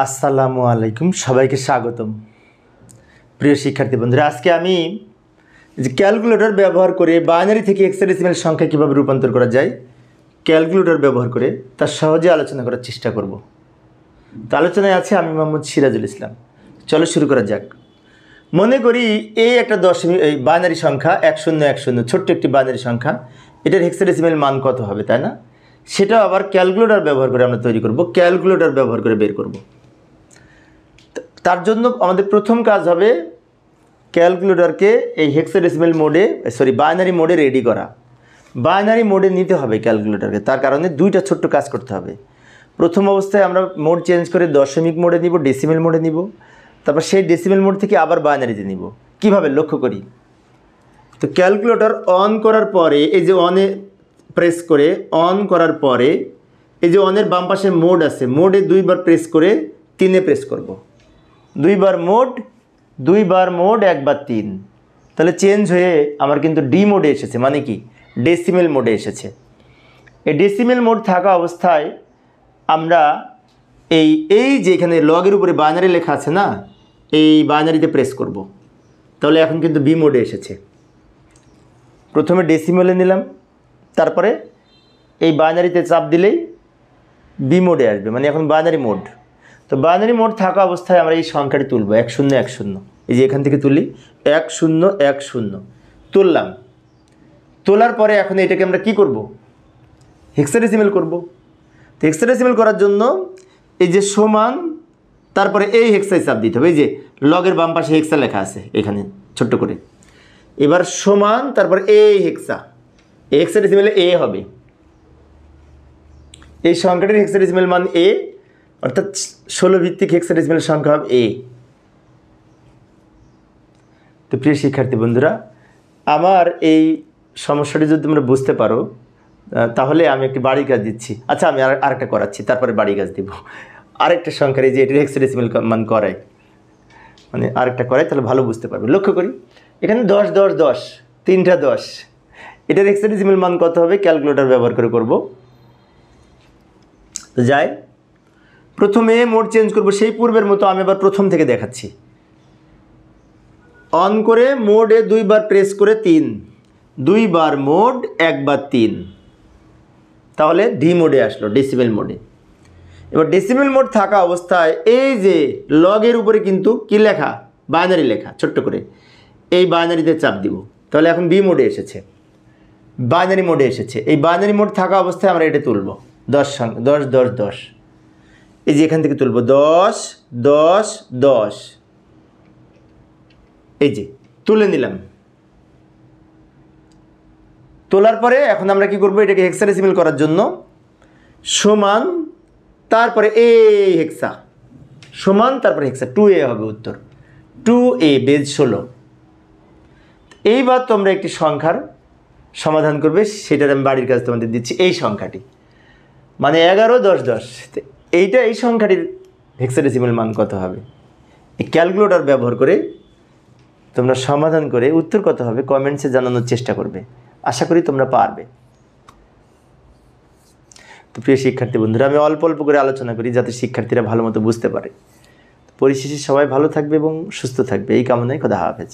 আসসালামু আলাইকুম, সবাইকে স্বাগতম। প্রিয় শিক্ষার্থী বন্ধুরা, আজকে আমি যে ক্যালকুলেটর ব্যবহার করে বাইনারি থেকে হেক্সাডেসিমাল সংখ্যা কীভাবে রূপান্তর করা যায় ক্যালকুলেটর ব্যবহার করে তার সহজে আলোচনা করার চেষ্টা করব। তো আলোচনায় আছে আমি মোহাম্মদ সিরাজুল ইসলাম। চলো শুরু করা যাক। মনে করি এই একটা দশমিক এই বাইনারি সংখ্যা 1010, ছোট্ট একটি বাইনারি সংখ্যা, এটার হেক্সাডেসিমাল মান কত হবে, তাই না? সেটা আবার ক্যালকুলেটর ব্যবহার করে আমরা তৈরি করব, ক্যালকুলেটর ব্যবহার করে বের করব। তার জন্য আমাদের প্রথম কাজ হবে ক্যালকুলেটরকে এই হেক্সাডেসিমাল মোডে বাইনারি মোডে রেডি করা। বাইনারি মোডে নিতে হবে ক্যালকুলেটরকে। তার কারণে দুইটা ছোট্ট কাজ করতে হবে। প্রথম অবস্থায় আমরা মোড চেঞ্জ করে দশমিক মোডে নিব, ডেসিমেল মোডে নিব। তারপর সেই ডেসিমেল মোড থেকে আবার বাইনারিতে নিব। কিভাবে লক্ষ্য করি। তো ক্যালকুলেটর অন করার পরে এই যে অনে প্রেস করে অন করার পরে এই যে অনের বাম পাশে মোড আছে, মোডে দুইবার প্রেস করে 3-এ প্রেস করব। দুইবার মোড একবার 3, তাহলে চেঞ্জ হয়ে আমার কিন্তু ডি মোডে এসেছে, মানে কি ডেসিমেল মোডে এসেছে। এই ডেসিমেল মোড থাকা অবস্থায় আমরা এই যে এখানে লগের উপরে বাইনারি লেখা আছে না, এই বাইনারিতে প্রেস করব। তাহলে এখন কিন্তু বি মোডে এসেছে। প্রথমে ডেসিমেলে নিলাম, তারপরে এই বাইনারিতে চাপ দিলেই বি মোডে আসবে, মানে এখন বাইনারি মোড। তো বাইনারি মোড থাকা অবস্থায় আমরা এই সংখ্যাটি তুলব 1010। এই যে এখান থেকে তুলি 1010 তুললাম। তোলার পরে এখন এটাকে আমরা কি করব, হেক্সাডেসিমাল করব। তো হেক্সাডেসিমাল করার জন্য এই যে সমান, তারপরে এই হেক্সায় চাপ দিতে হবে। এই যে লগের বাম পাশে হেক্সা লেখা আছে এখানে ছোট্ট করে। এবার সমান, তারপর এই হেক্সা, এই হেক্সাডেসিমালে এ হবে। এই সংখ্যাটির হেক্সাডেসিমাল মান এ, অর্থাৎ 16 ভিত্তিক হেক্সাডেসিমাল সংখ্যা হবে এ। তো প্রিয় শিক্ষার্থী বন্ধুরা, আমার এই সমস্যাটি যদি তোমরা বুঝতে পারো তাহলে আমি একটি বাড়ি কাজ দিচ্ছি। আচ্ছা, আমি আরেকটা করাচ্ছি, তারপরে বাড়ি কাজ দিব। আরেকটা সংখ্যার এই যে এটির হেক্সাডেসিমাল মান করাই, মানে আরেকটা করাই, তাহলে ভালো বুঝতে পারবে। লক্ষ্য করি এখানে 10 10 10, 3টা 10। এটার হেক্সাডেসিমাল মান কত হবে ক্যালকুলেটর ব্যবহার করে করব। তো যাই, প্রথমে মোড চেঞ্জ করব সেই পূর্বের মতো। আমি আবার প্রথম থেকে দেখাচ্ছি। অন করে মোডে দুইবার প্রেস করে 3, দুইবার মোড একবার 3, তাহলে ডি মোডে আসলো, ডেসিমেল মোডে। এবার ডেসিমেল মোড থাকা অবস্থায় এই যে লগের উপরে কিন্তু কি লেখা, বাইনারি লেখা ছোট্ট করে, এই বাইনারিতে চাপ দিব। তাহলে এখন বি মোডে এসেছে, বাইনারি মোডে এসেছে। এই বাইনারি মোড থাকা অবস্থায় আমরা এটা তুলব 10 10 10 10। এই যে এখান থেকে তুলব 10 10 10, এই যে তুলে নিলাম। তোলার পরে এখন আমরা কি করব, এটাকে হেক্সাডেসিমাল করার জন্য সমান, তারপরে এই হেক্সা, সমান তারপরে হেক্সা, 2a হবে উত্তর, 2a বেজ 16। এইবার তোমরা একটি সংখ্যার সমাধান করবে, সেটার আমি বাড়ির কাজ তোমাদের দিচ্ছি। এই সংখ্যাটি মানে 11 10 10, এই সংখ্যাটির হেক্সাডেসিমাল মান কত হবে। এই ক্যালকুলেটর ব্যবহার করে তোমরা সমাধান করে উত্তর কত হবে কমেন্টসে জানানোর চেষ্টা করবে। আশা করি তোমরা পারবে। তো প্রিয় শিক্ষার্থী বন্ধুরা, আমি অল্প অল্প করে আলোচনা করি যাতে শিক্ষার্থীরা ভালো মতো বুঝতে পারে। পরিশেষে সবাই ভালো থাকবে এবং সুস্থ থাকবে, এই কামনায় খোদা হাফেজ।